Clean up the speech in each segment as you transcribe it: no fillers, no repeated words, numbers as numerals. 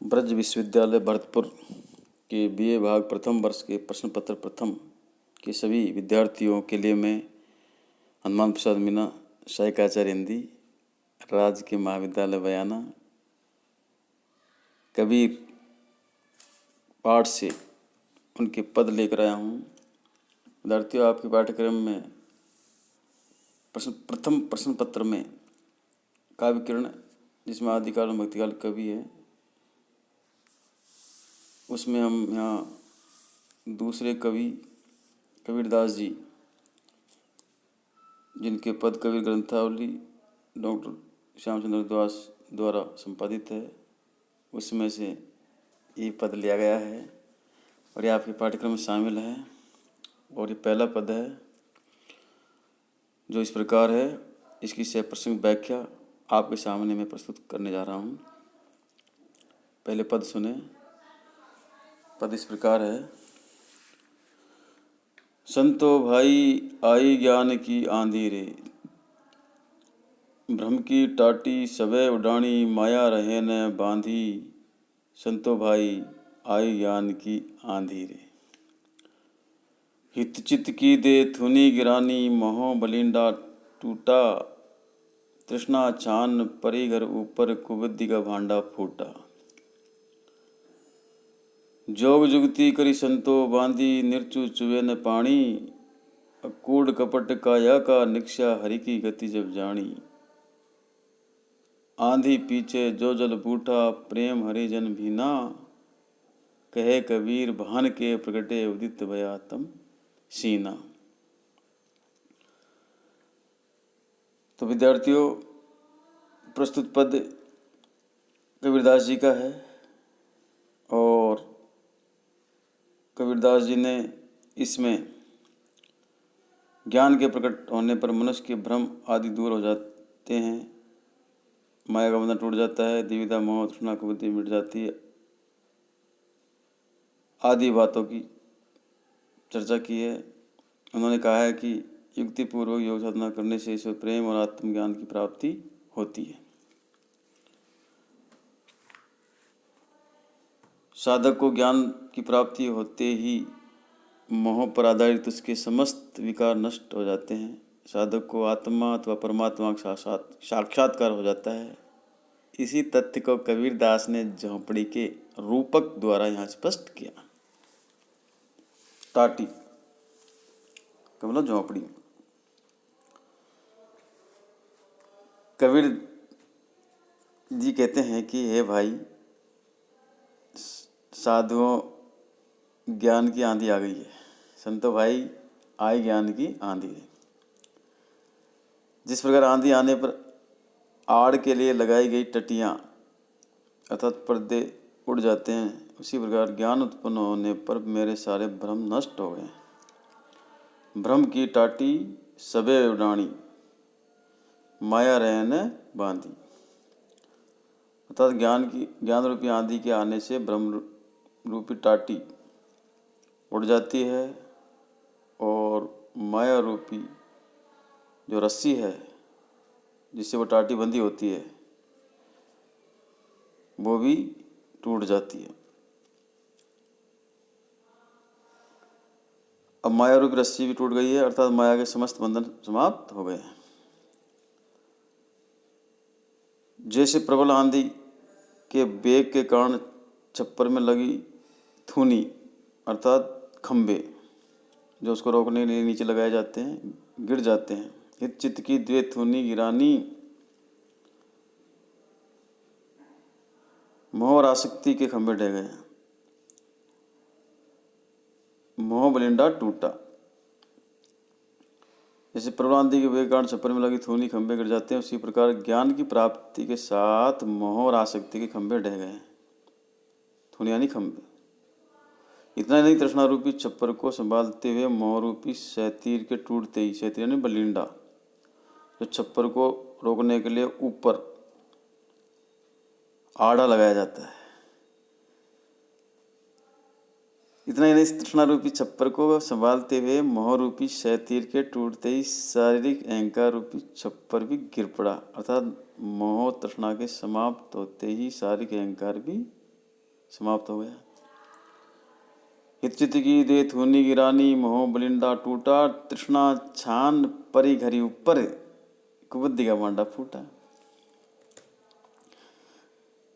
ब्रज विश्वविद्यालय भरतपुर के बीए भाग प्रथम वर्ष के प्रश्न पत्र प्रथम के सभी विद्यार्थियों के लिए मैं हनुमान प्रसाद मीना, सहायक आचार्य हिंदी, राजकीय महाविद्यालय बयाना, कबीर पाठ से उनके पद लेकर आया हूँ। विद्यार्थियों, आपके पाठ्यक्रम में प्रथम प्रश्न पत्र में काव्य किरण, जिसमें आदिकाल और मध्यकाल कवि है, उसमें हम यहाँ दूसरे कवि कबीरदास जी, जिनके पद कबीर ग्रंथावली डॉक्टर श्यामचंद्र दास द्वारा संपादित है, उसमें से ये पद लिया गया है और ये आपके पाठ्यक्रम में शामिल है। और ये पहला पद है जो इस प्रकार है। इसकी सप्रसंग व्याख्या आपके सामने मैं प्रस्तुत करने जा रहा हूँ। पहले पद सुने। पद इस प्रकार है। संतो भाई आई ज्ञान की आंधी रे, भ्रम की टाटी सबे उडानी, माया रहे न बांधी। संतो भाई आई ज्ञान की आंधी रे, हित चित की दे थुनी गिरानी, मोह बलिंडा टूटा। तृष्णा छान परी घर ऊपर, कुबुद्धि का भांडा फूटा। जोग जुगती करी संतो बांधी, निर्चु चुवे न पानी। अकूड़ कपट काया का निक्षा, हरि की गति जब जानी। आंधी पीछे जो जल बूठा, प्रेम हरिजन भीना। कहे कबीर भान के प्रगटे, उदित भया तम सीना। तो विद्यार्थियों, प्रस्तुत पद कबीरदास जी का है और कबीरदास जी ने इसमें ज्ञान के प्रकट होने पर मनुष्य के भ्रम आदि दूर हो जाते हैं, माया का बंधन टूट जाता है, द्विविधा मोह तृष्णा की बुद्धि मिट जाती है, आदि बातों की चर्चा की है। उन्होंने कहा है कि युक्ति पूर्वक योग साधना करने से ईश्वर प्रेम और आत्मज्ञान की प्राप्ति होती है। साधक को ज्ञान की प्राप्ति होते ही मोह पर आधारित उसके समस्त विकार नष्ट हो जाते हैं। साधक को आत्मा अथवा परमात्मा का साक्षात्कार हो जाता है। इसी तथ्य को कबीरदास ने झोंपड़ी के रूपक द्वारा यहाँ स्पष्ट किया। टाटी का मतलब झोंपड़ी। कबीर जी कहते हैं कि हे भाई, साधुओं, ज्ञान की आंधी आ गई है। संतो भाई आई ज्ञान की आंधी है। जिस प्रकार आंधी आने पर आड़ के लिए लगाई गई टटियाँ अर्थात पर्दे उड़ जाते हैं, उसी प्रकार ज्ञान उत्पन्न होने पर मेरे सारे भ्रम नष्ट हो गए। भ्रम की टाटी सबे उडानी, माया रहने बांधी। अर्थात ज्ञान रूपी आंधी के आने से भ्रम रूपी टाटी उड़ जाती है और माया रूपी जो रस्सी है जिससे वो टाटी बंधी होती है वो भी टूट जाती है। अब माया रूपी रस्सी भी टूट गई है, अर्थात माया के समस्त बंधन समाप्त हो गए हैं। जैसे प्रबल आंधी के वेग के कारण छप्पर में लगी थूनी अर्थात खंबे जो उसको रोकने के लिए नीचे लगाए जाते हैं, गिर जाते हैं। हित चित्त की द्वे थूनी गिरानी, मोह और आसक्ति के खंबे ढह गए। मोह बलिंडा टूटा। जैसे प्रबल आंधी के वेग कारण छप्पर में लगी थूनी खंबे गिर जाते हैं, उसी प्रकार ज्ञान की प्राप्ति के साथ मोह और आसक्ति के खंबे ढह गए। थूनी यानी खंबे। इतना नहीं, तृष्णा रूपी छप्पर को संभालते हुए मोह रूपी सैतीर के टूटते ही, सैतीर यानी बलिंडा, जो छप्पर को रोकने के लिए ऊपर आड़ा लगाया जाता है। इतना ही नहीं, तृष्णा रूपी छप्पर को संभालते हुए मोह रूपी सैतीर के टूटते ही शारीरिक अहंकार रूपी छप्पर भी गिर पड़ा। अर्थात मोह तृष्णा के समाप्त होते ही शारीरिक अहंकार भी समाप्त हो गया। हितचित की दे थूनी गिरानी, मोह बलिंदा टूटा, तृष्णा छान परी घरी ऊपर, कुबुद्धि का भांडा फूटा।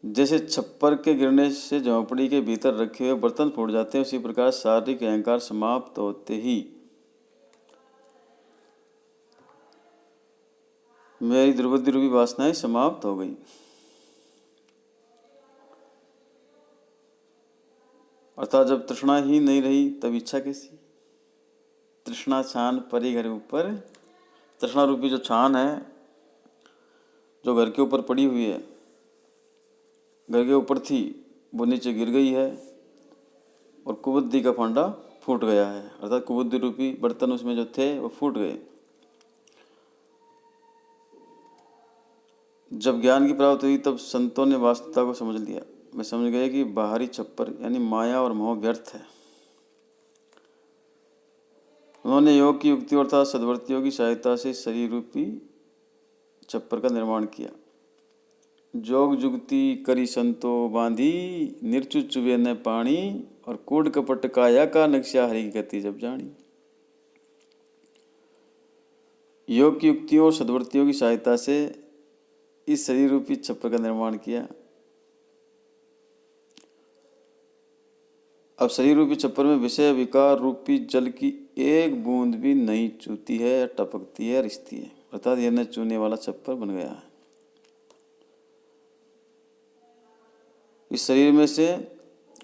जैसे छप्पर के गिरने से झोंपड़ी के भीतर रखे हुए बर्तन फूट जाते हैं, उसी प्रकार शारीरिक अहंकार समाप्त होते ही मेरी दुर्बुद्धि रूपी वासनाएं समाप्त हो गई। अर्थात जब तृष्णा ही नहीं रही तब इच्छा कैसी। तृष्णा छान परी घर ऊपर, तृष्णा रूपी जो छान है जो घर के ऊपर पड़ी हुई है, घर के ऊपर थी, वो नीचे गिर गई है और कुबुद्धि का फांडा फूट गया है। अर्थात कुबुद्धि रूपी बर्तन उसमें जो थे वो फूट गए। जब ज्ञान की प्राप्ति हुई तब संतों ने वास्तवता को समझ लिया। वे समझ गए कि बाहरी छप्पर यानी माया और मोह व्यर्थ है। उन्होंने योग की युक्ति अर्थात सद्वर्तियों की सहायता से शरीर रूपी छप्पर का निर्माण किया। जोग जुगती करी संतो बांधी, निर्चु चुबे न पानी, और कूड़ कपट काया का नक्शा हरि की गति जब जानी। योग की युक्तियों और सद्वर्तियों की सहायता से इस शरीर रूपी छप्पर का निर्माण किया। अब शरीर रूपी छप्पर में विषय विकार रूपी जल की एक बूंद भी नहीं चूती है, टपकती है, रिश्ती है। अर्थात यह न चूने वाला छप्पर बन गया है। इस शरीर में से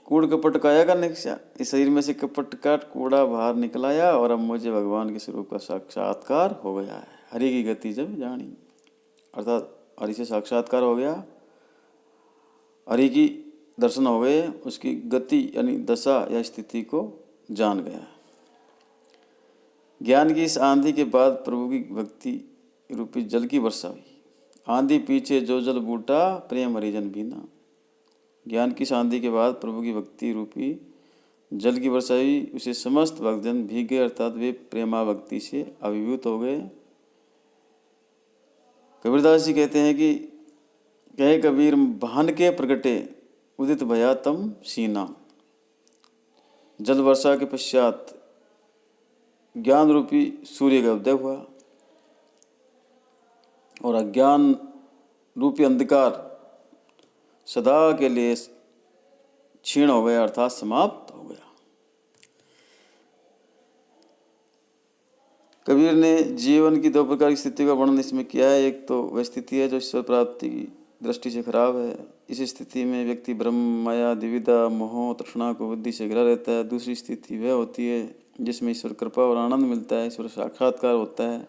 कूड़ कपट काया का नक्शा, इस शरीर में से कपट का कूड़ा बाहर निकलाया और अब मुझे भगवान के स्वरूप का साक्षात्कार हो गया है। हरि की गति जब जानी, अर्थात हरि से साक्षात्कार हो गया, हरि की दर्शन हो गए, उसकी गति यानी दशा या स्थिति को जान गया। ज्ञान की इस आंधी के बाद प्रभु की भक्ति रूपी जल की वर्षा हुई। आंधी पीछे जो जल बूटा, प्रेम हरिजन बीना। ज्ञान की इस आंधी के बाद प्रभु की भक्ति रूपी जल की वर्षा हुई, उसे समस्त भक्तजन भीग गए, अर्थात वे प्रेमा भक्ति से अभिभूत हो गए। कबीरदास जी कहते हैं कि कहे कबीर भान के प्रगटे, उदित भया तम सीना। जल वर्षा के पश्चात ज्ञान रूपी सूर्य का उदय हुआ और अज्ञान रूपी अंधकार सदा के लिए क्षीण हो गया, अर्थात समाप्त हो गया। कबीर ने जीवन की दो प्रकार की स्थिति का वर्णन इसमें किया है। एक तो वह स्थिति है जो ईश्वर प्राप्ति की दृष्टि से खराब है। इस स्थिति में व्यक्ति ब्रह्म माया द्विविधा मोह तृष्णा को बुद्धि से घिरा रहता है। दूसरी स्थिति वह होती है जिसमें ईश्वर कृपा और आनंद मिलता है, ईश्वर साक्षात्कार होता है।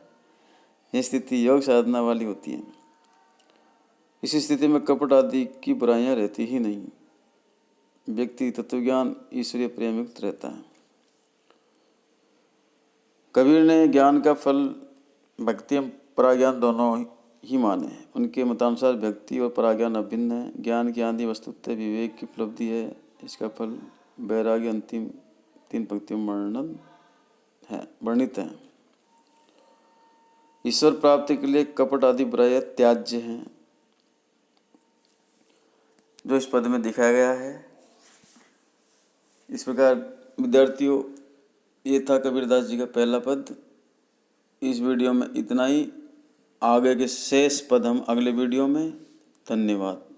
यह स्थिति योग साधना वाली होती है। इस स्थिति में कपट आदि की बुराइयां रहती ही नहीं। व्यक्ति तत्वज्ञान ईश्वरीय प्रेम युक्त रहता है। कबीर ने ज्ञान का फल भक्ति और पराज्ञान दोनों ही माने हैं। उनके मतानुसार भक्ति और पराज्ञान अभिन्न है। ज्ञान की आंधी वस्तुतः विवेक की उपलब्धि है। इसका फल वैराग्य अंतिम 3 पंक्तियों में वर्णित है। ईश्वर प्राप्ति के लिए कपट आदि बुराइयां त्याज्य हैं, जो इस पद में दिखाया गया है। इस प्रकार विद्यार्थियों, ये था कबीरदास जी का पहला पद। इस वीडियो में इतना ही। आगे के शेष पद हम अगले वीडियो में। धन्यवाद।